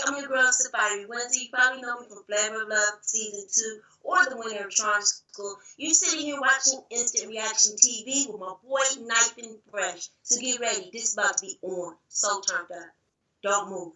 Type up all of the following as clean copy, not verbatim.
I'm your girl, Saaphyri. Windsor, you probably know me from Flavor of Love Season 2 or the winner of Charmschool. You're sitting here watching Instant Reaction TV with my boy, Nyphen Freshh. So get ready. This is about to be on. So turned up. Don't move.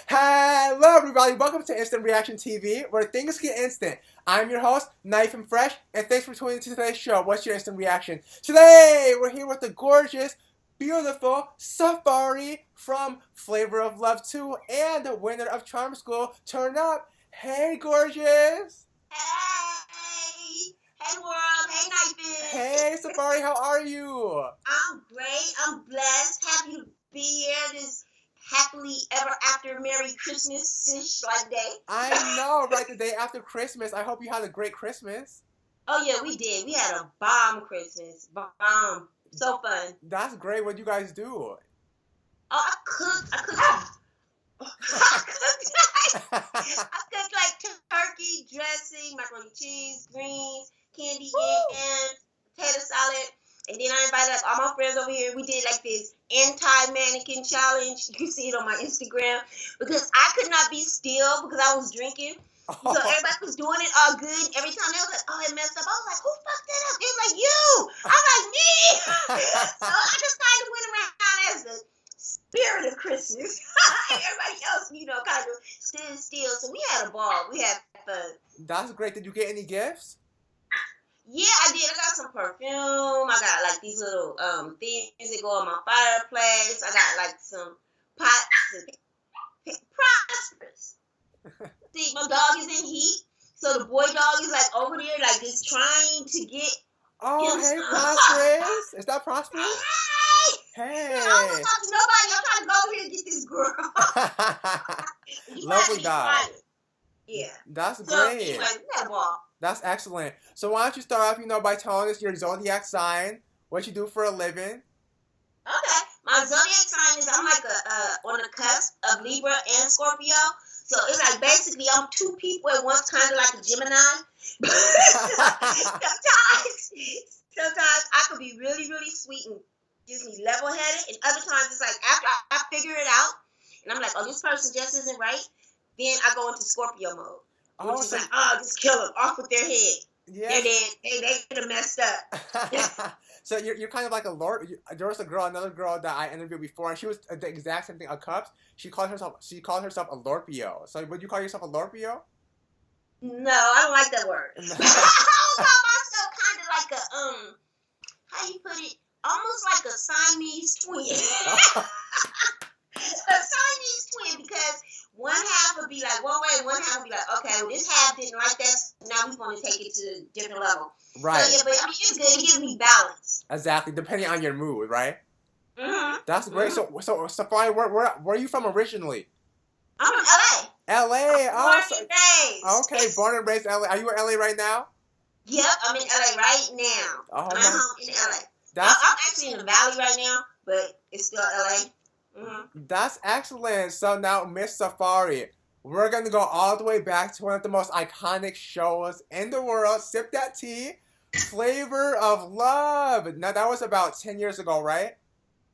Hello everybody, welcome to Instant Reaction TV, where things get instant. I'm your host, Nyphen Freshh, and thanks for tuning into today's show, What's Your Instant Reaction? Today, we're here with the gorgeous, beautiful Saaphyri from Flavor of Love 2 and the winner of Charmschool. Turn up! Hey, gorgeous! Hey! Hey, world! Hey, Nyphen! Hey, Saaphyri, how are you? I'm great. I'm blessed. Happy to be here this happily ever after Merry Christmas-ish like day. I know, right? The day after Christmas. I hope you had a great Christmas. Oh, yeah, we did. We had a bomb Christmas. Bomb. So fun. That's great. What do you guys do? Oh, I cooked like turkey, dressing, macaroni and cheese, greens, candy yams, potato salad. And then I invited like all my friends over here. We did like this anti-mannequin challenge. You can see it on my Instagram. Because I could not be still because I was drinking. So everybody was doing it all good. Every time they was like, oh, it messed up. I was like, who fucked that up? It was like, you. I was like, me. So I decided to went around as the spirit of Christmas. Everybody else, kind of stood still. So we had a ball. We had fun. That's great. Did you get any gifts? Yeah, I did. I got some perfume. I got like these little things that go on my fireplace. I got like some pots and prosperous. See, my dog is in heat, so the boy dog is like over there, like just trying to get. Oh, hey, Prosperous. Is that Prosperous? Hey. Hey. I don't want to talk to nobody. I'm trying to go over here and get this girl. Lovely dog. Yeah. That's so, great. Anyway, we had a ball. That's excellent. So why don't you start off, by telling us your Zodiac sign, what you do for a living? Okay. My Zodiac sign is I'm like on the cusp of Libra and Scorpio. So it's like basically I'm two people at once, kind of like a Gemini. sometimes I could be really, really sweet and gives me level-headed. And other times it's like after I figure it out and I'm like, oh, this person just isn't right. Then I go into Scorpio mode. Which is like, oh, just kill them off with their head. Yeah. They're dead. They could have messed up. So you're kind of like a lord. There was another girl that I interviewed before, and she was the exact same thing. A Cups. She called herself a Lorpio. So would you call yourself a Lorpio? No, I don't like that word. I would call myself kind of like a how you put it? Almost like a Siamese twin. A Siamese twin, because one half would be like one way, one half would be like, okay, well, this half didn't like that, so now we're going to take it to a different level. Right. So, yeah, but I mean, it's good. It gives me balance. Exactly, depending on your mood, right? Mm-hmm. That's great. Mm-hmm. So Saaphyri, where are you from originally? I'm from LA. LA. Born and raised. Okay, born and raised in LA. Are you in LA right now? Yep, I'm in LA right now. Oh, I'm home in LA. I'm actually in the Valley right now, but it's still LA. Mm-hmm. That's excellent. So now, Miss Saaphyri, we're going to go all the way back to one of the most iconic shows in the world. Sip that tea. Flavor of Love. Now, that was about 10 years ago, right?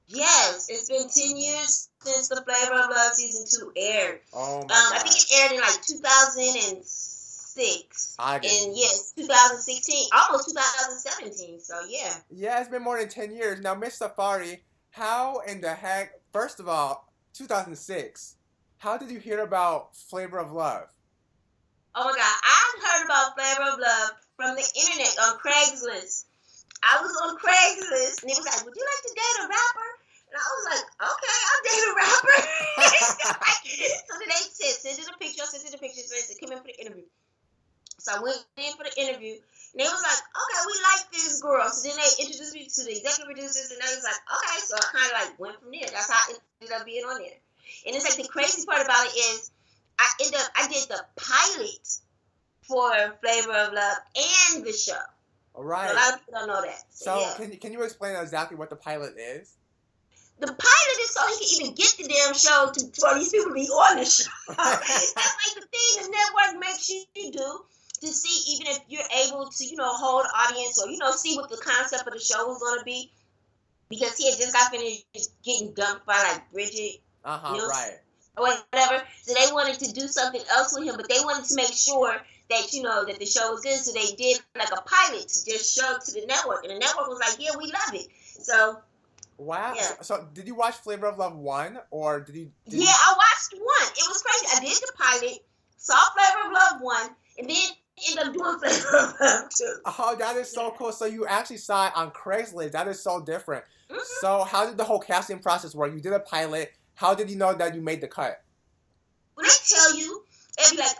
Yes, it's been 10 years since the Flavor of Love Season 2 aired. Oh, my God. I think it aired in like 2006. And yes, 2016, almost 2017. So, yeah. Yeah, it's been more than 10 years. Now, Miss Saaphyri, how in the heck, first of all, 2006, how did you hear about Flavor of Love? Oh my God, I heard about Flavor of Love from the internet on Craigslist. I was on Craigslist and it was like, would you like to date a rapper? And I was like, okay, I'll date a rapper. So then they said, send it a picture. I sent it a picture. So they said, come in for the interview. So I went in for the interview, and they was like, okay, we like this girl. So then they introduced me to the executive producers, and they was like, okay. So I kind of like went from there. That's how I ended up being on there. And it's like the crazy part about it is I did the pilot for Flavor of Love and the show. All right. So a lot of people don't know that. So yeah. can you explain exactly what the pilot is? The pilot is so he can even get the damn show for these people to be on the show. That's like the thing the network makes you do to see even if you're able to, hold audience or, see what the concept of the show was going to be. Because he had just got finished getting dumped by, like, Bridget. Right. Or whatever. So they wanted to do something else with him, but they wanted to make sure that, that the show was good. So they did, like, a pilot to just show to the network. And the network was like, yeah, we love it. So... Wow. Yeah. So did you watch Flavor of Love 1 or did you... I watched 1. It was crazy. I did the pilot, saw Flavor of Love 1, and then ended up doing Flavor of Love 2. Oh, that is so cool. So you actually saw it on Craigslist. That is so different. Mm-hmm. So how did the whole casting process work? You did a pilot. How did you know that you made the cut? When they tell you, they'll be like,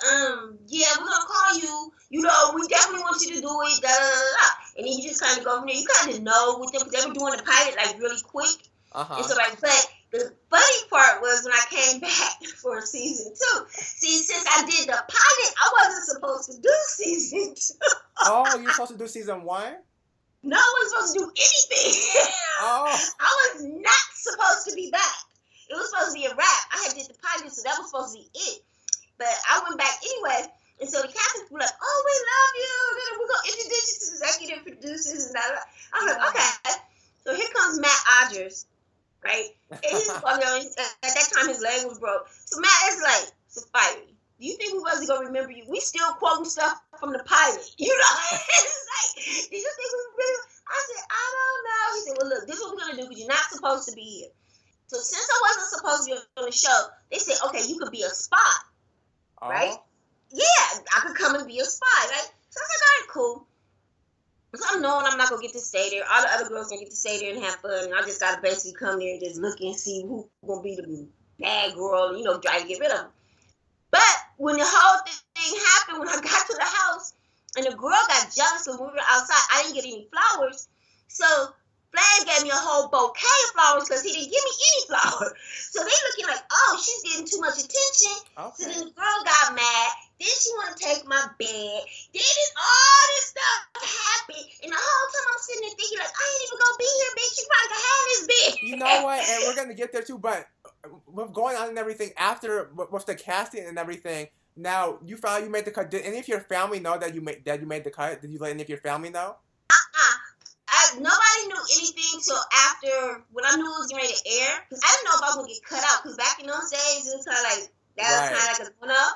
yeah, we're going to call you. We definitely want you to do it, da, da, da, da. And then you just kind of go from there. You kind of know with them, because they were doing the pilot, like, really quick. And so, like, but the funny part was when I came back for season 2. See, since I did the pilot, I wasn't supposed to do season 2. Oh, you were supposed to do season 1? No, I wasn't supposed to do anything. Oh. I was not supposed to be back. It was supposed to be a wrap. I had did the pilot, so that was supposed to be it. But I went back anyway. And so the cast were like, oh, we love you. We're going to introduce you to the executive producers. And I was like, okay. So here comes Matt Odgers, right? And he's, at that time, his leg was broke. So Matt is like, Saaphyri, do you think we wasn't going to remember you? We still quoting stuff from the pilot. It's like, did you think we really? I said, I don't know. He said, well, look, this is what we're going to do because you're not supposed to be here. So since I wasn't supposed to be on the show, they said, okay, you could be a spy, right? Yeah, I could come and be a spy, right? So I was like, all right, cool. So I'm knowing I'm not going to get to stay there. All the other girls going to get to stay there and have fun. And I just got to basically come there and just look and see who's going to be the bad girl, try to get rid of them. But when the whole thing happened, when I got to the house, and the girl got jealous because when we were outside, I didn't get any flowers. So Flav gave me a whole bouquet of flowers because he didn't give me any flowers. So they looking like, oh, she's getting too much attention. Okay. So then the girl got mad. Then she want to take my bed. Then all this stuff happened. And the whole time I'm sitting there thinking, like, I ain't even going to be here, bitch. You probably can have this bed. You know what? And we're going to get there too. But with going on and everything, after, with the casting and everything, now, you found you made the cut. Did any of your family know that you made the cut? Did you let any of your family know? Nobody knew anything till after, when I knew it was getting ready to air. Because I didn't know if I was going to get cut out. Because back in those days, it was kind of like, that was kind of like a one-up.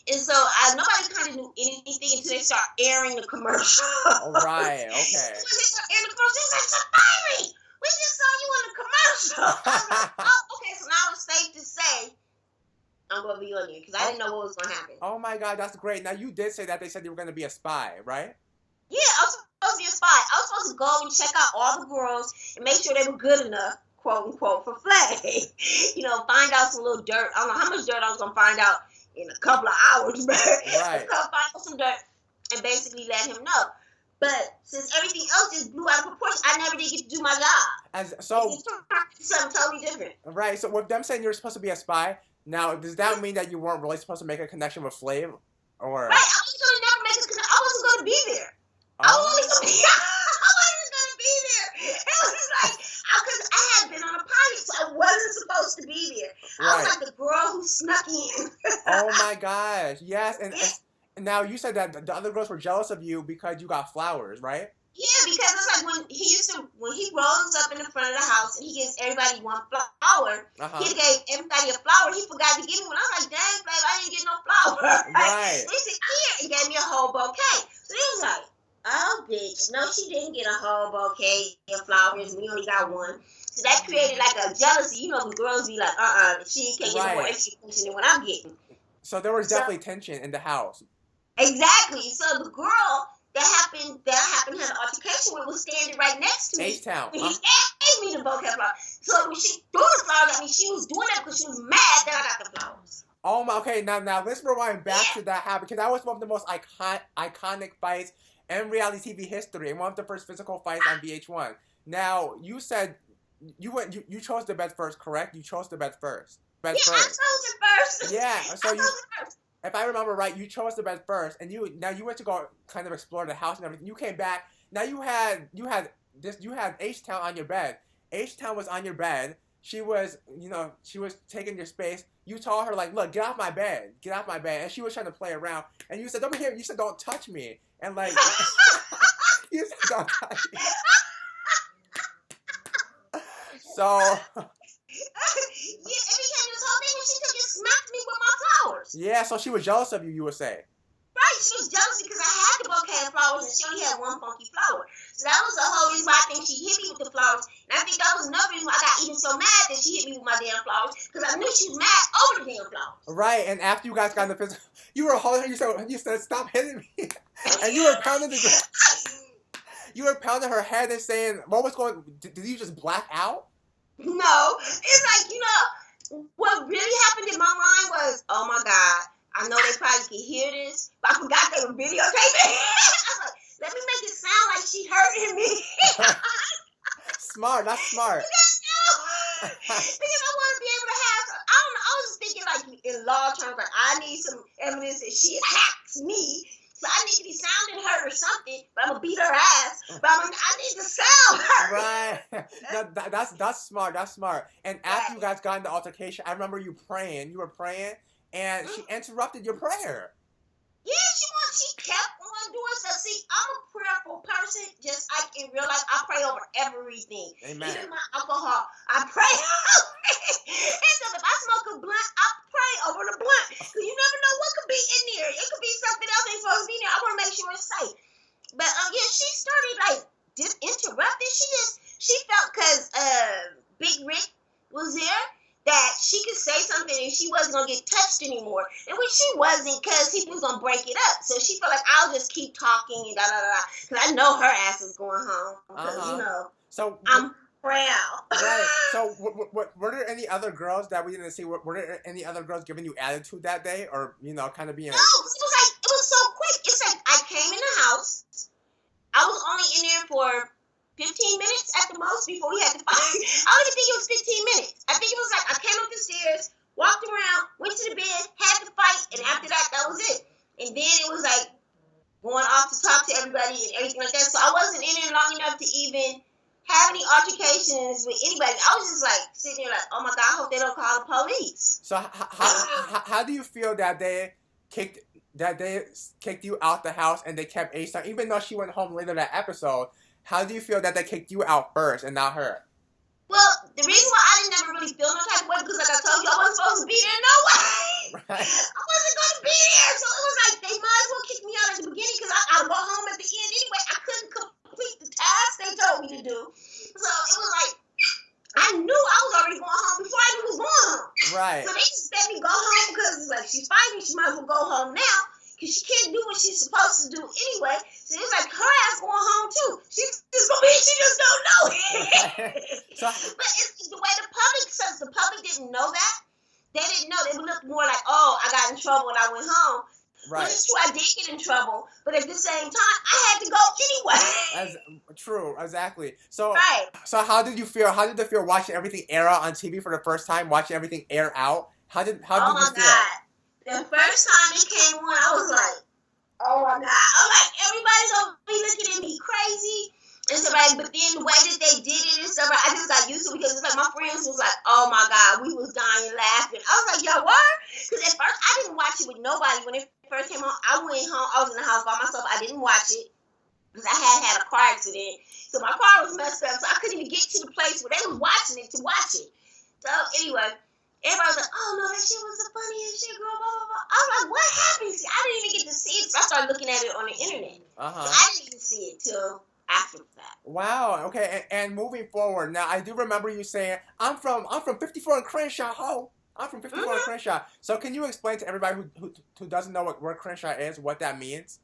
And so nobody kind of knew anything until they start airing the commercial. All right, okay. When they start airing the commercial, they like, Saaphyri, we just saw you in the commercial. I was like, oh, okay, so now it's safe to say I'm going to be on there because I didn't know what was going to happen. Oh my God, that's great. Now, you did say that they said you were going to be a spy, right? Yeah, I was supposed to be a spy. I was supposed to go and check out all the girls and make sure they were good enough, quote unquote, for Flav. Find out some little dirt. I don't know how much dirt I was going to find out in a couple of hours, but right. Find out some dirt and basically let him know. But since everything else just blew out of proportion, I never did get to do my job. Something totally different. Right. So with them saying you're supposed to be a spy, now does that mean that you weren't really supposed to make a connection with Flav? Or right. I was going to never make a connection. I wasn't going to be there. I wasn't going to be there. It was like, because I had been on a pilot, so I wasn't supposed to be there. Right. I was like the girl who snuck in. Oh my gosh. Yes. And now you said that the other girls were jealous of you because you got flowers, right? Yeah, because it's like when he rolls up in the front of the house and he gives everybody one flower, he gave everybody a flower. He forgot to give me one. I was like, dang, Flav, I didn't get no flower. Right. So he said, here, and gave me a whole bouquet. So he was like, oh, bitch, no, she didn't get a whole bouquet of flowers. We only got one. So that created like a jealousy. When girls be like, she can't get more extra attention than what I'm getting. So there was definitely tension in the house. Exactly. So the girl that happened to have an altercation with was standing right next to me. H-Town. He gave me the bouquet of flowers. So when she threw the flowers at me, she was doing that because she was mad that I got the flowers. Oh my, okay, now let's rewind back to that habit, because that was one of the most iconic fights in reality TV history, and one of the first physical fights on VH1. Now, you said you chose the bed first, correct? You chose the bed first. Yeah, I chose it first. Yeah, so I chose it first. if I remember right, you chose the bed first, and you went to go kind of explore the house and everything. You came back. Now you had H-Town on your bed. H-Town was on your bed. She was taking your space. You told her, like, look, get off my bed. Get off my bed. And she was trying to play around. And you said, over here. You said, don't touch me. And, like, you said, don't touch me. So. Yeah, every time this whole thing, when she could just smack me with my flowers. Yeah, so she was jealous of you, you would say. Right, she was jealous because I had the bouquet of flowers and she only had one funky flower. So that was the whole reason why I think she hit me with the flowers. And I think that was another reason why I got even so mad that she hit me with my damn flowers, because I knew she was mad over the damn flowers. Right, and after you guys got in the physical, you were holding her, you said, stop hitting me. And you were pounding you were pounding her head and saying, what was going, did you just black out? No, it's like, what really happened in my mind was, oh my God, I know they probably can hear this, but I forgot they were videotaping. I was like, let me make it sound like she hurting me. Smart, that's smart. Because I want to be able to have, I don't know, I was just thinking like in law terms, like I need some evidence that she hacked me. So I need to be sounding her or something, but I'm going to beat her ass. But I need to sound her. Right. No, that's smart. That's smart. And after you guys got in the altercation, I remember you praying. You were praying, and she interrupted your prayer. Yeah, she kept on doing stuff. See, I'm a prayerful person, just like in real life. I pray over everything. Amen. Even my alcohol, I pray over it. And so if I smoke a blunt, I pray over the blunt. Because you never know what could be in there. It could be something else ain't supposed to be there. I want to make sure it's safe. But yeah, she started like interrupting. She felt because Big Rick was there, that she could say something and she wasn't going to get touched anymore. And when she wasn't, because he was going to break it up. So she felt like, I'll just keep talking and da-da-da-da. Because I know her ass is going home. Because, so, I'm proud. Right. So were there any other girls that we didn't see? Were there any other girls giving you attitude that day? Or, kind of being... No, it was so quick. It's like I came in the house. I was only in there for 15 minutes at the most before we had to fight. I don't even think it was 15 minutes. I think it was like I came up the stairs, walked around, went to the bed, had the fight, and after that was it. And then it was like going off to talk to everybody and everything like that. So I wasn't in there long enough to even have any altercations with anybody. I was just like sitting there like, oh my God, I hope they don't call the police. So how do you feel that they kicked you out the house and they kept A-Star, even though she went home later that episode? How do you feel that they kicked you out first and not her? Well, the reason why I didn't never really feel no type of way, because like I told you, I wasn't supposed to be there no way. Right. I wasn't going to be there. So it was like, they might as well kick me out at the beginning, because I'd go home at the end anyway. I couldn't complete the task they told me to do. So it was like, I knew I was already going home before I knew I was going home. Right. So they just let me go home because it's like, she's fighting, she might as well go home now. Because she can't do what she's supposed to do anyway. So it's like her ass going home too. She just don't know it. But it's the way the public says. The public didn't know that. They didn't know. They would look more like, oh, I got in trouble when I went home. Right. But it's true, I did get in trouble. But at the same time, I had to go anyway. True, exactly. So, right. So how did you feel? How did it feel watching everything air out on TV for the first time? Watching everything air out? How did you feel? Oh my God. The first time it came on, I was like, oh my God. I'm like, everybody's gonna be looking at me crazy. And so like, but then the way that they did it and stuff, I just got used to it, because it's like my friends was like, oh my God, we was dying laughing. I was like, y'all were? Because at first I didn't watch it with nobody. When it first came on, I went home, I was in the house by myself. I didn't watch it because I had a car accident. So my car was messed up, so I couldn't even get to the place where they was watching it to watch it. So anyway, everybody was like, oh no, that shit was the funniest shit, girl, blah, blah, blah. I was like, what happened? See, I didn't even get to see it, so I started looking at it on the internet. So I didn't even see it till after that. Wow, okay, and moving forward, now I do remember you saying, I'm from 54 in Crenshaw, ho. I'm from 54 in Crenshaw. So can you explain to everybody who doesn't know where Crenshaw is, what that means?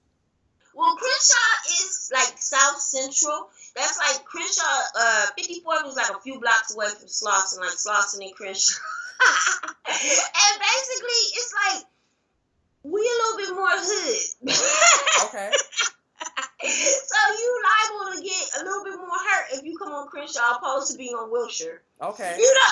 Well, Crenshaw is like South Central. That's like Crenshaw, 54 was like a few blocks away from Slauson, like Slauson and Crenshaw. And basically, it's like we a little bit more hood. Okay. So you liable to get a little bit more hurt if you come on Crenshaw opposed to being on Wilshire. Okay. You know?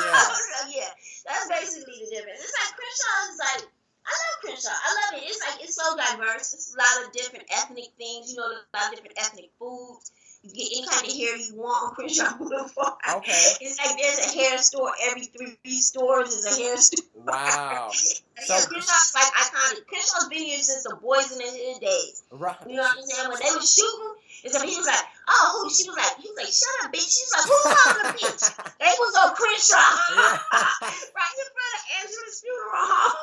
Yeah. So, yeah. That's basically the difference. It's like Crenshaw is like, I love Crenshaw. I love it. It's like, it's so diverse. It's a lot of different ethnic things. You know, there's a lot of different ethnic foods. You get any kind of hair you want on Crenshaw Boulevard. Okay. It's like there's a hair store every 3 stores is a hair store. Wow. So Crenshaw's like iconic. Crenshaw's been here since the Boys in the Hood days. Right. You know what I'm saying? When they was shooting, and so he was like, oh, he was like, shut up, bitch. She was like, who called a bitch? They was on Crenshaw. Right in front of Angela's funeral home.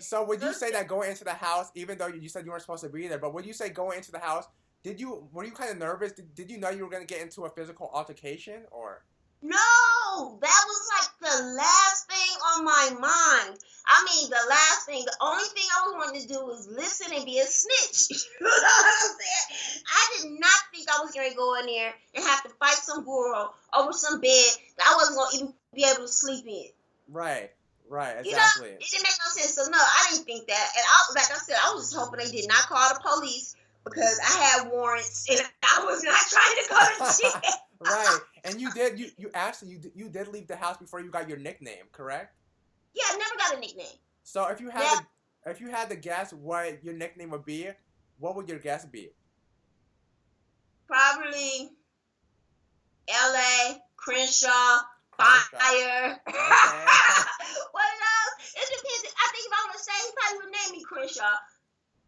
So would you say that going into the house, even though you said you weren't supposed to be there, but would you say going into the house, were you kind of nervous? Did you know you were going to get into a physical altercation, or? No, that was like the last thing on my mind. I mean, the last thing. The only thing I was wanting to do was listen and be a snitch. You know what I'm saying? I did not think I was going to go in there and have to fight some girl over some bed that I wasn't going to even be able to sleep in. Right, exactly. You know, it didn't make no sense. So, no, I didn't think that. And like I said, I was just hoping they did not call the police because I had warrants and I was not trying to go to jail. Right. And you did leave the house before you got your nickname, correct? Yeah, I never got a nickname. So if you had to guess what your nickname would be, what would your guess be? Probably LA, Crenshaw, Fire. Okay. What else? It depends. I think if I would say, he probably would name me Crenshaw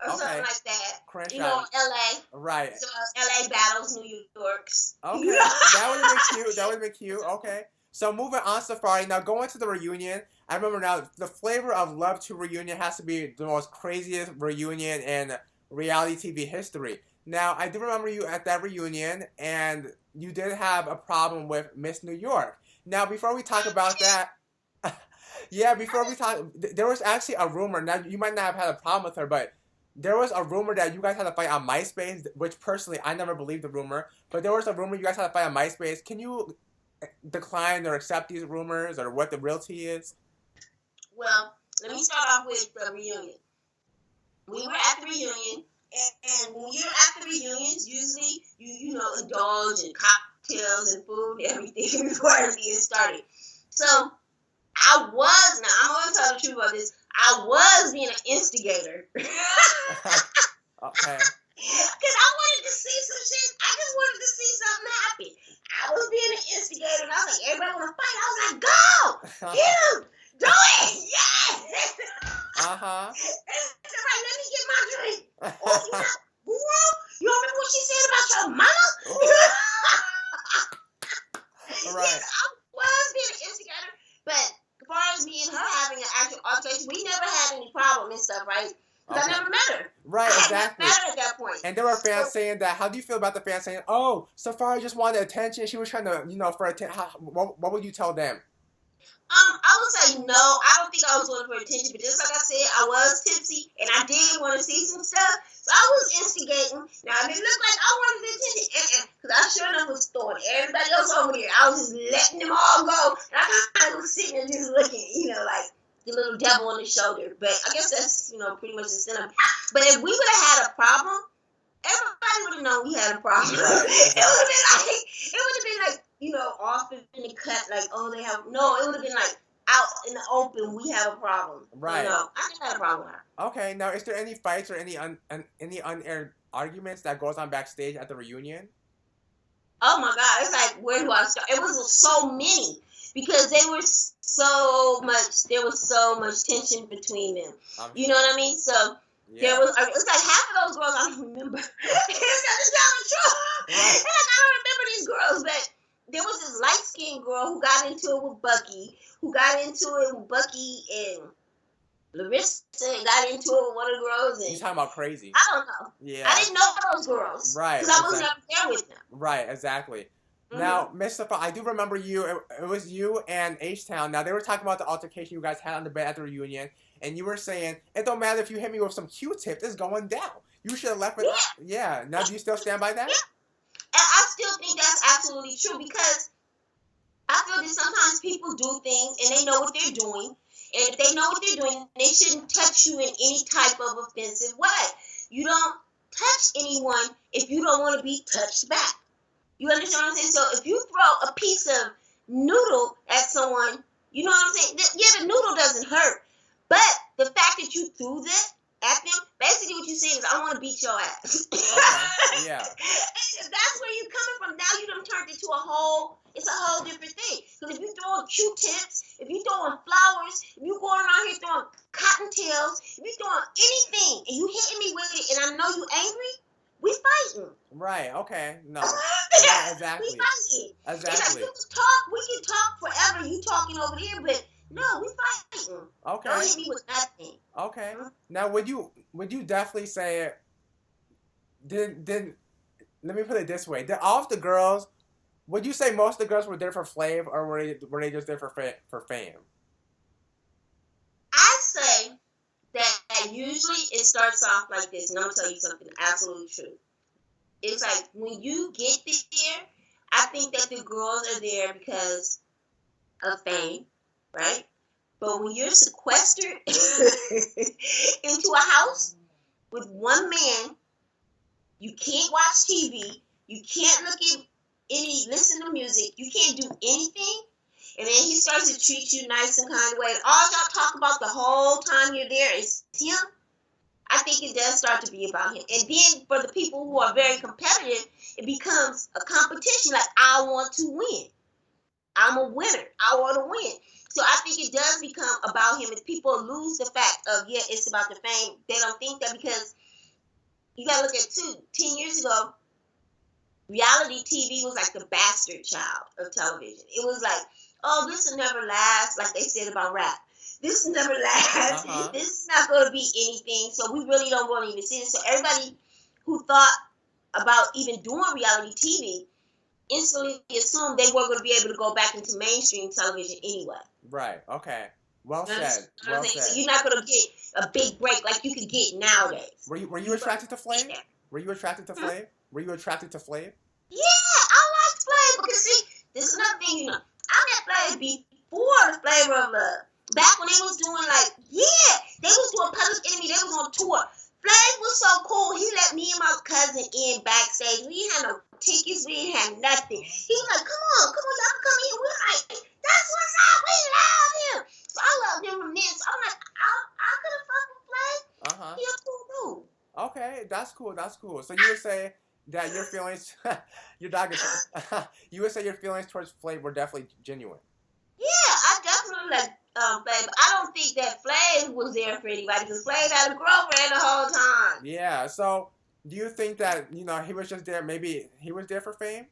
or something like that. Crenshaw. You know, LA. Right. So LA battles New York's. Okay. That would be cute. Okay. So moving on, Saaphyri. Now going to the reunion. I remember now the flavor of Love 2 reunion has to be the most craziest reunion in reality TV history. Now I do remember you at that reunion, and you did have a problem with Miss New York. Now before we talk about that, there was actually a rumor. Now you might not have had a problem with her, but there was a rumor that you guys had to fight on MySpace, which personally I never believed the rumor. But there was a rumor you guys had to fight on MySpace. Can you decline or accept these rumors, or what the real tea is? Well, let me start off with the reunion. We were at the reunion, and when you're at the reunions, usually you know, indulge in cocktails and food and everything before everything gets started. So I'm going to tell the truth about this. I was being an instigator. Okay. Because I wanted to see some shit. I just wanted to see something happen. I was being an instigator, and I was like, everybody want to fight? I was like, go! Get him! Do it! Yes! Uh-huh. It's all right, let me get my drink. You remember what she said about your mama? Right. Yes, I was being an instigator, but as far as me and her having an actual altercation, we never had any problem and stuff, right? Because I never met her. Right, exactly. I had met her at that point. And there were fans saying that. How do you feel about the fans saying, "Oh, Saaphyri just wanted attention. She was trying to, for attention." What would you tell them? I would say no. I don't think I was looking for attention, but just like I said, I was tipsy and I did want to see some stuff, so I was instigating. Now if it looked like I wanted the attention, because I sure enough was throwing everybody else over there. I was just letting them all go, and I kind of was sitting there just looking, like the little devil on the shoulder. But I guess that's pretty much the center. But if we would have had a problem, everybody would have known we had a problem. Right. It would have been like. Off in the cut, like, oh, they have... No, it would have been, like, out in the open, we have a problem. Right. No, I just had a problem with her. Okay, now, is there any fights or any unaired arguments that goes on backstage at the reunion? Oh, my God. It's like, where do I start? It was so many. Because there was so much tension between them. You know what I mean? So... Yeah. It's like half of those girls I don't remember. It's not true. Right. It's like I don't remember these girls, but... There was this light-skinned girl who got into it with Bucky, and Larissa got into it with one of the girls. And you're talking about crazy. I don't know. Yeah. I didn't know those girls. Right. Because I wasn't up there with them. Right, exactly. Mm-hmm. Now, Miss Saaphyri, I do remember you. It was you and H-Town. Now, they were talking about the altercation you guys had on the bed at the reunion, and you were saying, it don't matter if you hit me with some Q-tip, it's going down. You should have left it. Yeah. Now, do you still stand by that? Yeah. And I still think that's absolutely true because I feel this sometimes people do things and they know what they're doing. And if they know what they're doing, they shouldn't touch you in any type of offensive way. You don't touch anyone if you don't want to be touched back. You understand what I'm saying? So if you throw a piece of noodle at someone, you know what I'm saying? Yeah, the noodle doesn't hurt. But the fact that you threw that at them, basically what you're saying is, I want to beat your ass. Okay. Yeah. That's where you're coming from. Now you done turned into it's a whole different thing. Because if you throwing Q-tips, if you throwing flowers, if you going around here throwing cottontails, if you throwing anything, and you hitting me with it, and I know you angry, we fighting. Right. Okay. No. Yeah, exactly. We fighting. Exactly. We can talk forever. You talking over there, but no, we fighting. Okay. Don't hit me with nothing. Okay. Now, would you definitely say did let me put it this way? Did all of the girls, would you say most of the girls were there for Flav, or were they just there for fame? I say that usually it starts off like this, and I'm gonna tell you something absolute true. It's like when you get there, I think that the girls are there because of fame, right? But when you're sequestered into a house with one man, you can't watch TV, you can't listen to music, you can't do anything, and then he starts to treat you nice and kind of way. All y'all talk about the whole time you're there is him. I think it does start to be about him. And then for the people who are very competitive, it becomes a competition. Like, I want to win. I'm a winner. I want to win. So I think it does become about him. If people lose the fact of, yeah, it's about the fame, they don't think that, because you got to look at 10 years ago, reality TV was like the bastard child of television. It was like, oh, this will never last, like they said about rap. This will never last. This is not going to be anything. So we really don't want to even see it. So everybody who thought about even doing reality TV instantly assumed they weren't going to be able to go back into mainstream television anyway. Right. Okay. Well said. Well said. So you're not going to get a big break like you could get nowadays. Were you attracted to Flav? Were you attracted to Flav? Were you attracted to Flav? Yeah, I like Flav, because see, this is another thing, I met Flav before the Flavor of Love. Back when they was doing they was doing Public Enemy, they was on tour. Flav was so cool. He let me and my cousin in backstage. We didn't have no tickets, we didn't have nothing. He was like, come on, y'all can come in. We're like, that's what's up. We love him. So I loved him from then. So I'm like, I could have fucked with Flav. He's a cool dude. Okay, that's cool. That's cool. So you would say that your feelings, your dog is, you would say your feelings towards Flav were definitely genuine. Yeah, I definitely like Flav. But I don't think that Flav was there for anybody, because Flav had a girlfriend the whole time. Yeah. So do you think that he was just there? Maybe he was there for fame.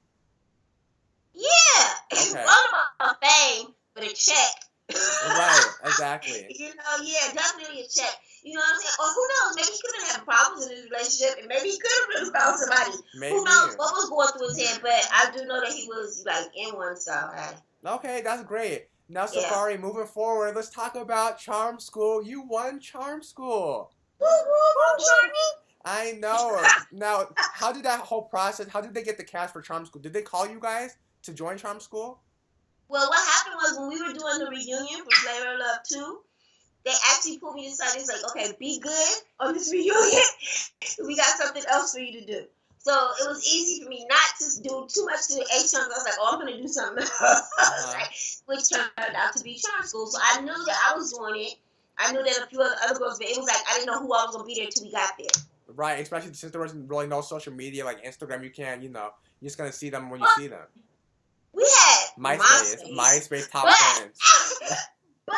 Yeah, it wasn't about fame, but a check. Right. Exactly. Yeah, definitely a check. You know what I'm saying? Or who knows? Maybe he could have had problems in his relationship, and maybe he could have really found somebody. Maybe. Who knows what was going through his head? But I do know that he was in one. So okay, that's great. Now, Saaphyri, moving forward, let's talk about Charm School. You won Charm School. Woo woo, Charmy. I know. Now, how did that whole process? How did they get the cast for Charm School? Did they call you guys to join Charm School? Well, what happened was, when we were doing the reunion for Flavor of Love 2, they actually pulled me aside. It's like, okay, be good on this reunion. We got something else for you to do. So it was easy for me not to do too much to the H-Charms. I was like, oh, I'm going to do something else, which turned out to be Charm School. So I knew that I was doing it. I knew that a few other girls, but it was like, I didn't know who I was going to be there until we got there. Right, especially since there wasn't really no social media like Instagram. You can't, you're just going to see them when you see them. We had MySpace top friends. But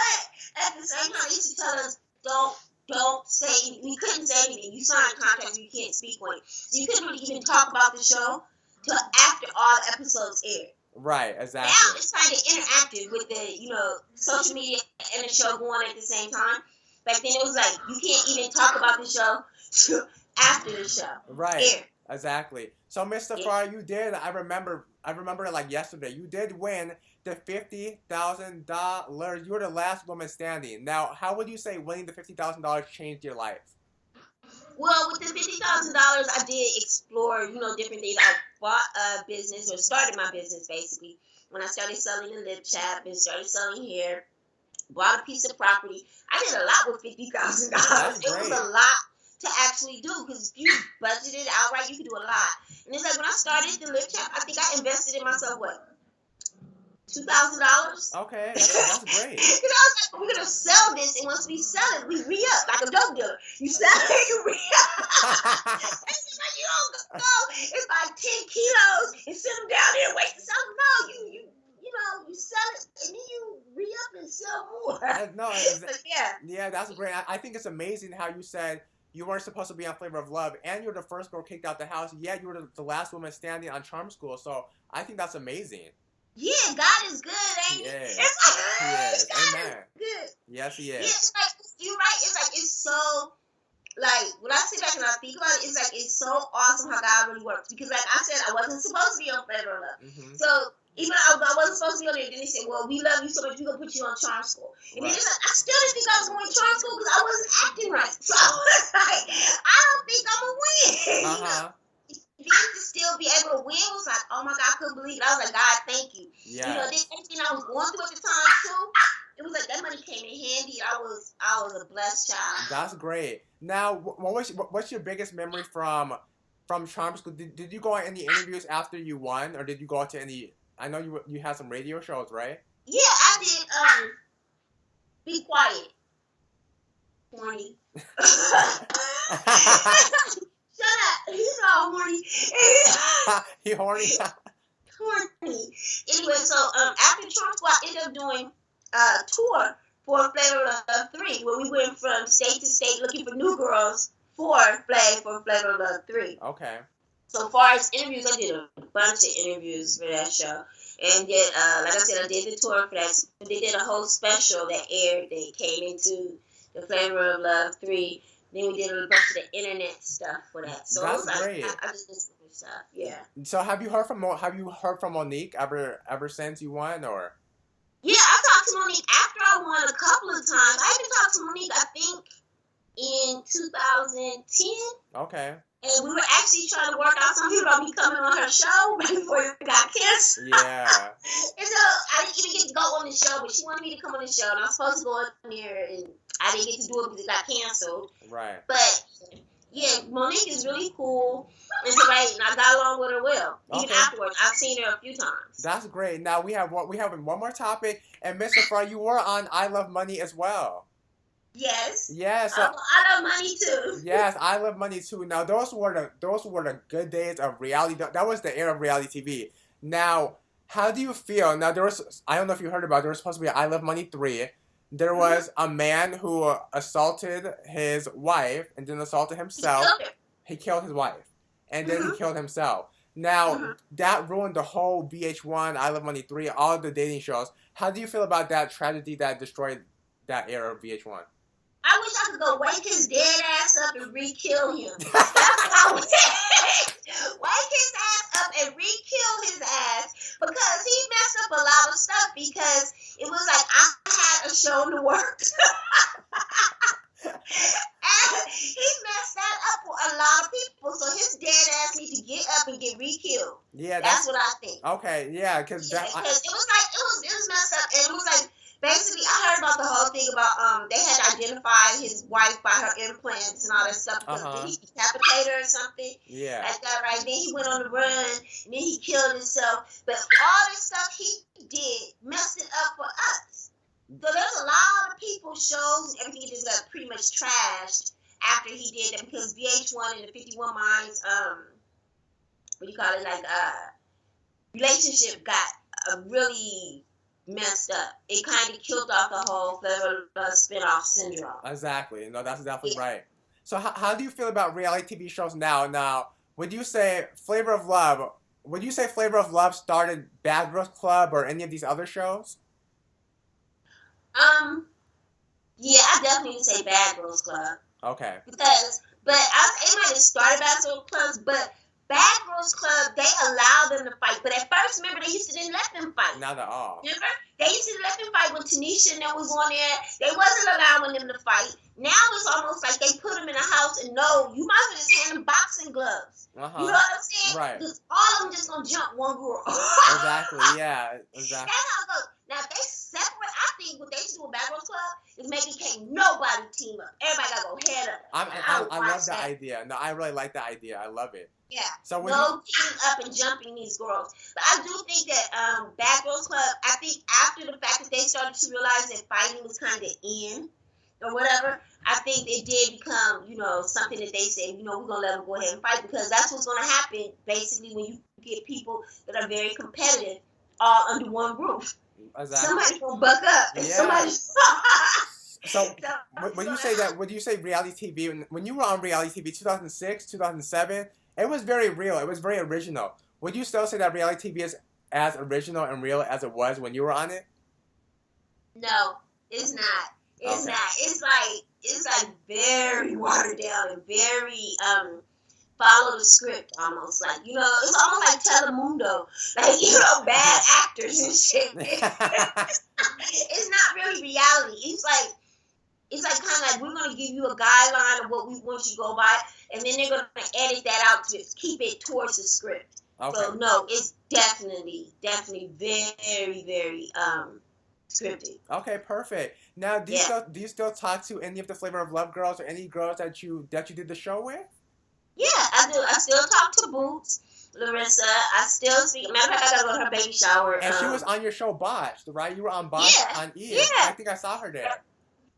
at the same time, they used to tell us, don't say, we couldn't say anything. You sign contracts, you can't speak on it. So you couldn't really even talk about the show till after all the episodes aired. Right, exactly. Now it's kind of interactive with the, social media and the show going at the same time. Back then it was like, you can't even talk about the show till after the show. Right, aired. Exactly. So, Mr. Saaphyri, you did, I remember it like yesterday, you did win the $50,000. You were the last woman standing. Now, how would you say winning the $50,000 changed your life? Well, with the $50,000, I did explore, different things. I bought a business, or started my business, basically, when I started selling the lip chap and started selling hair. Bought a piece of property. I did a lot with $50,000. It was a lot to actually do because if you budget it outright, you can do a lot. And it's like when I started the lip chap, I think I invested in myself $2,000. Okay, that's great. Because I was like, we're gonna sell this, and once we sell it, we re-up like a dope dealer. You sell it, you re-up. It's like you don't go. It's like 10 kilos and sit them down there and wait to sell them. No, you sell it and then you re-up and sell more. Yeah, that's great. I think it's amazing how you said you weren't supposed to be on Flavor of Love, and you're the first girl kicked out the house. Yeah, you were the last woman standing on Charmschool. So I think that's amazing. Yeah, God is good, ain't he? Yes. It's like, God Amen. is good. Yes, he is. Yeah, it's like, you're right. It's like, it's so, like, when I sit back and I think about it, it's like, it's so awesome how God really works. Because, like I said, I wasn't supposed to be on Flavor of Love. Mm-hmm. So, even though I wasn't supposed to be on there, then they said, well, we love you so much, we're going to put you on Charmschool. And then it's like, I still didn't think I was going to Charmschool because I wasn't acting right. So, I was like, I don't think I'm going to win. You know? Then to still be able to win was like, oh my God, I couldn't believe it. I was like, God, thank you. Yeah. You know, then everything I was going through at the time too, it was like that money came in handy. I was a blessed child. That's great. Now, what's your biggest memory from Charmschool? Did you go on any interviews after you won, or did you go out to any? I know you had some radio shows, right? Yeah, I did. Be quiet. Horny. Shut up. You know horny. He horny. Horny. Anyway, so after Charmschool, I ended up doing a tour for Flavor of Love 3, where we went from state to state looking for new girls for Flavor of Love 3. Okay. So far as interviews, I did a bunch of interviews for that show. And did, like I said, I did the tour for that. They did a whole special that aired. They came into the Flavor of Love 3. Then we did a bunch of the internet stuff for that. So that's it was great. I just did some stuff. Yeah. So have you heard from Monique ever since you won, or? Yeah, I talked to Monique after I won a couple of times. I even talked to Monique, I think, in 2010. Okay. And we were actually trying to work out something about me coming on her show right before it got canceled. Yeah. And so I didn't even get to go on the show, but she wanted me to come on the show, and I was supposed to go on there, and I didn't get to do it because it got canceled. Right. But yeah, Monique is really cool, and so and I got along with her well. Even afterwards, I've seen her a few times. That's great. Now we have one more topic, and Mr. Fry, you were on I Love Money as well. Yes. Yes. I love money too. Yes, I love money too. Now those were the good days of reality. That was the era of reality TV. Now, how do you feel? Now I don't know if you heard about it, there was supposed to be I Love Money 3. There was a man who assaulted his wife and then assaulted himself. He killed his wife. And then he killed himself. Now, that ruined the whole VH1, I Love Money 3, all the dating shows. How do you feel about that tragedy that destroyed that era of VH1? I wish I could go wake his dead ass up and re-kill him. That's what I would wake his ass up and re-kill his ass, because he messed up a lot of stuff, because it was like I had a show to work. And he messed that up for a lot of people, so his dead ass needs to get up and get re-killed. Yeah, that's what I think. Okay, yeah, because it was like it was messed up, and it was like, basically, I heard about the whole thing about they had to identify his wife by her implants and all that stuff, because did he decapitate her or something? Yeah. Like that, right? Then he went on the run, and then he killed himself. But all the stuff he did messed it up for us. So there's a lot of people, shows, everything just got pretty much trashed after he did that, because VH1 and the 51 Minds, what do you call it, like, relationship got really messed up. It kind of killed off the whole Flavor spinoff syndrome. Exactly. No, that's definitely right. So how do you feel about reality TV shows now? Now, would you say Flavor of Love started Bad Girls Club or any of these other shows? Yeah, I definitely would say Bad Girls Club. Okay. It might have started Bad Girls Club, but Bad Girls Club, they allow them to fight. But at first, remember, they used to didn't let them fight. Not at all. Remember? They used to let them fight when Tanisha and them was on there. They wasn't allowing them to fight. Now it's almost like they put them in a house and no, you might as well just hand them boxing gloves. You know what I'm saying? Right. Because all of them just going to jump one girl. Exactly, yeah. Exactly. That's how it goes. Now, if they separate, I think what they should do with Bad Girls Club is make it can't nobody team up. Everybody got to go head up. I love that idea. No, I really like that idea. I love it. Yeah. So no teaming up and jumping these girls. But I do think that Bad Girls Club, I think after the fact that they started to realize that fighting was kind of in or whatever, I think it did become, you know, something that they said, you know, we're going to let them go ahead and fight because that's what's going to happen basically when you get people that are very competitive all under one roof. Exactly. Somebody's going to buck up. And somebody's... So, when you say that, when you say reality TV, when you were on reality TV 2006, 2007, it was very real. It was very original. Would you still say that reality TV is as original and real as it was when you were on it? No, it's not. It's not. It's like very watered down and very follow the script almost. Like, you know, it's almost like Telemundo. Like, you know, bad actors and shit. It's not really reality. It's like kind of like we're going to give you a guideline of what we want you to go by, and then they're going to edit that out to keep it towards the script. Okay. So, no, it's definitely very, very scripted. Okay, perfect. Now, do you still talk to any of the Flavor of Love girls or any girls that you did the show with? Yeah, I do. I still talk to Boots, Larissa. I still speak. Matter of fact, I gotta go to her baby shower. And she was on your show, Botched, right? You were on Botched on E! Yeah. I think I saw her there.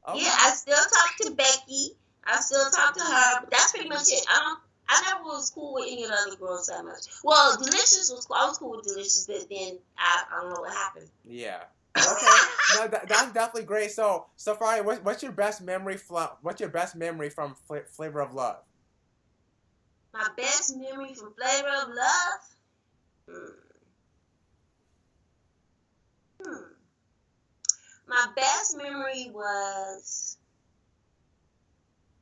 Okay. Yeah, I still talk to Becky. I still talk to her. But that's pretty much it. I never was cool with any of the other girls that much. Well, Delicious was cool. I was cool with Delicious, but then I don't know what happened. Yeah. Okay. No, that's definitely great. So Saaphyri, what's your best memory from Flavor of Love? My best memory from Flavor of Love? My best memory was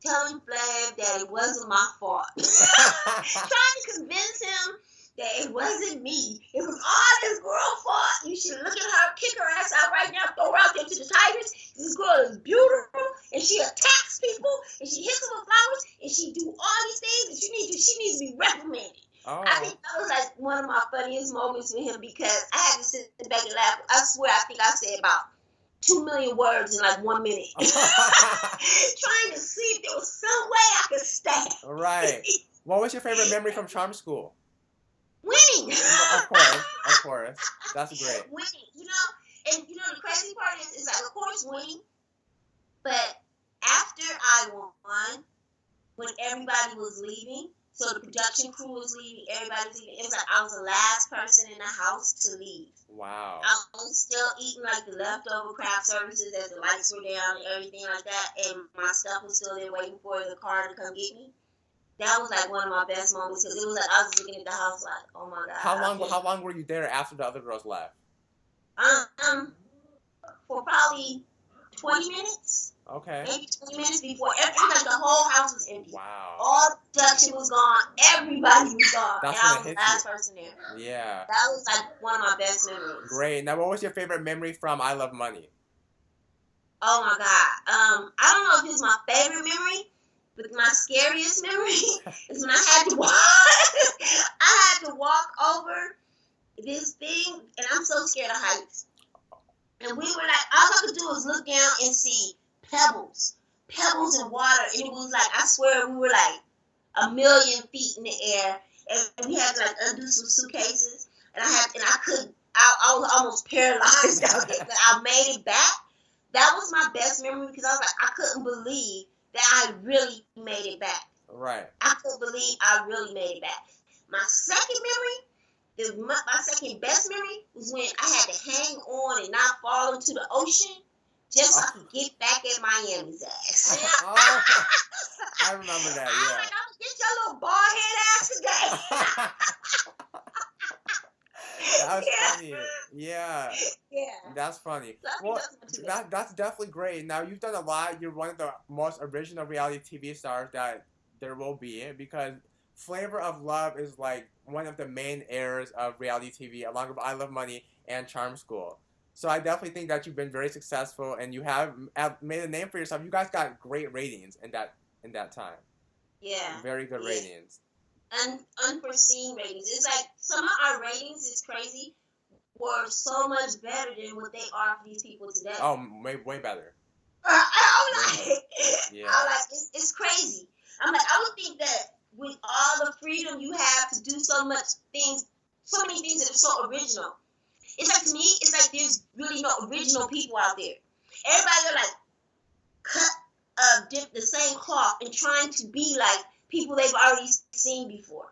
telling Flav that it wasn't my fault. Trying to convince him that it wasn't me. It was all this girl's fault. You should look at her, kick her ass out right now, throw her out there to the tigers. This girl is beautiful, and she attacks people, and she hits them with flowers, and she do all these things, and she needs to be reprimanded. Oh. I think that was like one of my funniest moments with him because I had to sit back and laugh. I swear, I think I said about 2 million words in like 1 minute. Trying to see if there was some way I could stay. Right. What was your favorite memory from Charmschool? Winning. Of course. That's great. Winning. The crazy part is like, of course, winning. But after I won, when everybody was leaving, so the production crew was leaving, everybody's leaving, it was like I was the last person in the house to leave. Wow. I was still eating like the leftover craft services as the lights were down and everything like that, and my stuff was still there waiting for the car to come get me. That was like one of my best moments because it was like I was looking at the house like, oh my God. How long were you there after the other girls left? For probably 20 minutes. Okay. Maybe 20 minutes before everything, like the whole house was empty. Wow. All production was gone. Everybody was gone. That's and I was the last person there. Yeah. That was like one of my best memories. Great. Now, what was your favorite memory from I Love Money? Oh my God. I don't know if it's my favorite memory, but my scariest memory is when I had to walk over this thing, and I'm so scared of heights. And we were like, all I could do was look down and see pebbles in water, and it was like, I swear we were like 1,000,000 feet in the air, and we had to like undo some suitcases, and I was almost paralyzed out there, but I made it back. That was my best memory because I was like, I couldn't believe that I really made it back. Right. I couldn't believe I really made it back. My second best memory was when I had to hang on and not fall into the ocean just so I could get back at Miami's ass. I remember that, yeah. I'm like, I'm going to get your little bald head ass today. That was funny. Yeah. Yeah. That's funny. Well, that's definitely great. Now, you've done a lot. You're one of the most original reality TV stars that there will be because Flavor of Love is like one of the main eras of reality TV, along with I Love Money and Charm School. So I definitely think that you've been very successful and you have made a name for yourself. You guys got great ratings in that time. Yeah. Very good ratings. Unforeseen ratings. It's like some of our ratings is crazy. Were so much better than what they are for these people today. Oh, way better. I'm like, it's crazy. I'm like, I would think that with all the freedom you have to do so many things that are so original. It's like, to me, it's like there's really no original people out there. Everybody are like cut the same cloth and trying to be like people they've already seen before.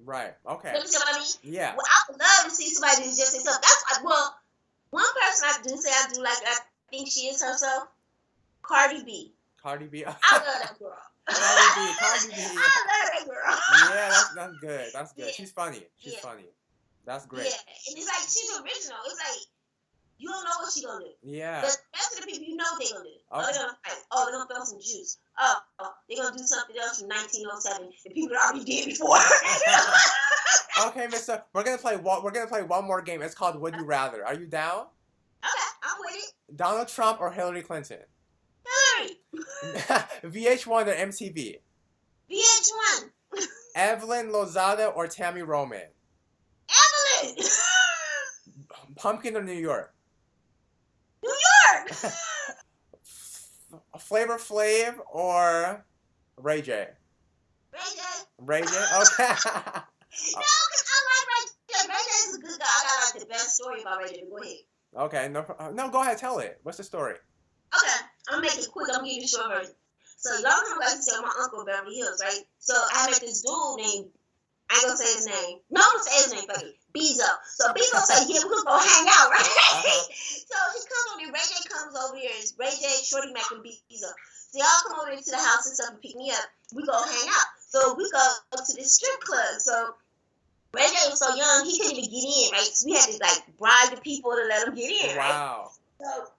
Right. Okay. You see what I mean? Yeah. Well, I would love to see somebody who's just herself. That's one person I do say I do like. I think she is herself. Cardi B. Cardi B. I love that girl. Cardi B. I love that girl. Yeah, that's good. That's good. Yeah. She's funny. She's funny. That's great. Yeah, and it's like she's original. It's like you don't know what she's gonna do. Yeah. The rest of the people, you know what they're gonna do. Okay. Oh, they're gonna fight. Oh, they're gonna throw some juice. Oh, they're gonna do something else from 1907 that people already did before. Okay, Mister. We're gonna play one more game. It's called Would You Rather. Are you down? Okay, I'm with it. Donald Trump or Hillary Clinton? Hillary. VH1 or MTV? VH1. Evelyn Lozada or Tammy Roman? Evelyn. Pumpkin or New York? New York. Flavor Flav or Ray J? Ray J. Ray J? Okay. No, because I like Ray J. Ray J is a good guy. I got like the best story about Ray J. Go ahead. Okay, no, go ahead, tell it. What's the story? Okay, I'm gonna make it quick. I'm gonna give you a short version. So y'all come back to tell my uncle Beverly Hills, right? So I met this dude named, I ain't gonna say his name. No, I'm gonna say his name, fuck it. Bezo. So Bezo said, yeah, we're gonna go hang out, right? So he comes over here, Ray J comes over here, it's Ray J, Shorty Mac, and Bezo. So y'all come over here to the house and stuff and pick me up. We go hang out. So we go to this strip club. So Ray J was so young, he couldn't even get in, right? So we had to like bribe the people to let him get in, right? Wow. So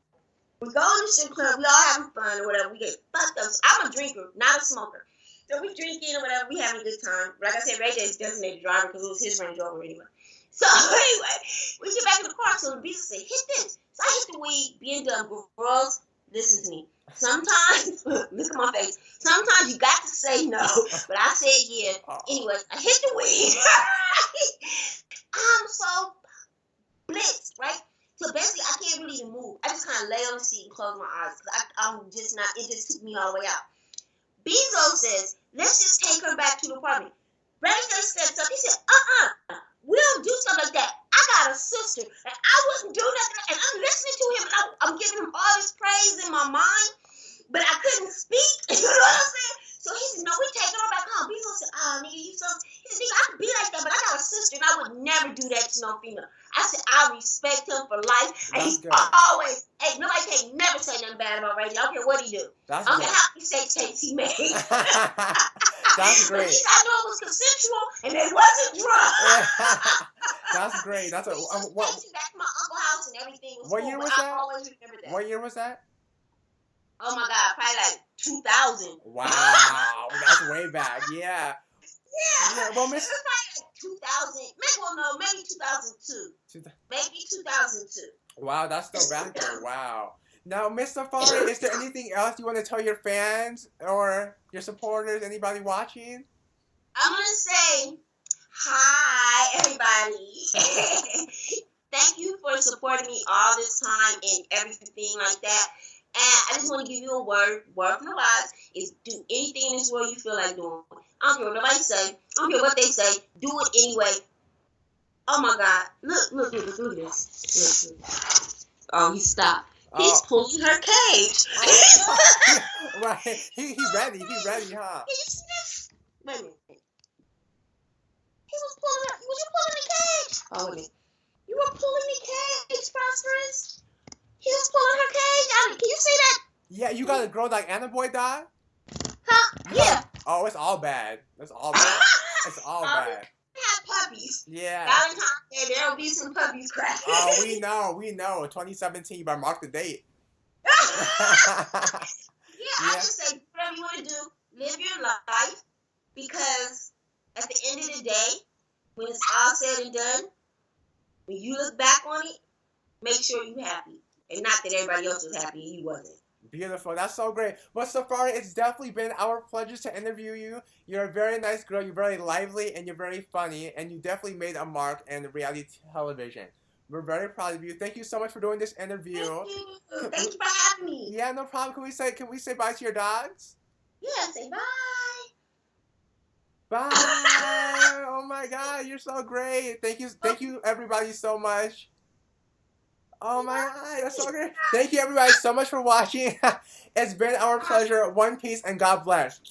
we go in the strip club, we all having fun or whatever. We get fucked up. So I'm a drinker, not a smoker. So we drinking or whatever, we having a good time. Like I said, Ray J is designated driver because it was his Range Rover anyway. So anyway, we get back in the car. So the beast said, hit this. So I hit the weed, being dumb. Girls, listen to me. Sometimes, look at my face. Sometimes you got to say no, but I said yeah. Anyway, I hit the weed. I'm so blitzed, right? So basically, I can't really even move. I just kind of lay on the seat and close my eyes because I'm just not. It just took me all the way out. Bezo says, let's just take her back to the apartment. Ray J steps up. He said, we don't do stuff like that. I got a sister, and I wouldn't do nothing. And I'm listening to him, and I'm giving him all this praise in my mind, but I couldn't speak. You know what I'm saying? So he said, no, we taking her back home. Bezo said, nigga, you so... He said, nigga, I could be like that, but I got a sister, and I would never do that to no female. I said, I respect him for life, and he's always... Hey, nobody can't never say nothing bad about Ray J. I don't care what he do. I don't care how many sex tapes he made. That's great. At least I know it was consensual, and it wasn't drunk. That's great. That's a... What? Back to my uncle's house, and everything was what cool, year was but that? I always remember that. What year was that? Oh my God, probably like 2000. Wow, that's way back. Yeah. Yeah. Well, It was probably like 2000. Maybe 2002. Maybe 2002. Wow, that's still back there. Wow. Now, Miss Saaphyri, is there anything else you want to tell your fans or your supporters, anybody watching? I'm going to say, hi, everybody. Thank you for supporting me all this time and everything like that. And I just want to give you a word from the wise, is do anything in this world you feel like doing. I don't care what nobody say. I don't care what they say. Do it anyway. Oh my God. Look at this. Look. Oh, he stopped. He's pulling her cage. Right. He ready, huh? Can you see this? Wait a minute. He was pulling her. Was you pulling the cage? Oh, wait a minute. You were pulling the cage, Prosperous. He was pulling her cage out. Can you see that? Yeah, you got a girl like Anna Boy die? Huh? Yeah. Oh, it's all bad. It's all bad. It's all bad. Have puppies. Yeah. Valentine's Day, there'll be some puppies cracking. Oh, we know. 2017, you better mark the date. I just say whatever you want to do, live your life, because at the end of the day, when it's all said and done, when you look back on it, make sure you're happy. And not that everybody else was happy and you wasn't. Beautiful. That's so great. Well, Saaphyri, it's definitely been our pleasure to interview you. You're a very nice girl. You're very lively and you're very funny. And you definitely made a mark in reality television. We're very proud of you. Thank you so much for doing this interview. Thank you. Thank you for having me. Yeah, no problem. Can we say bye to your dogs? Yeah, say bye. Bye. Oh my God, you're so great. Thank you everybody so much. Oh my God, that's so great. Thank you everybody so much for watching. It's been our pleasure. One peace and God bless.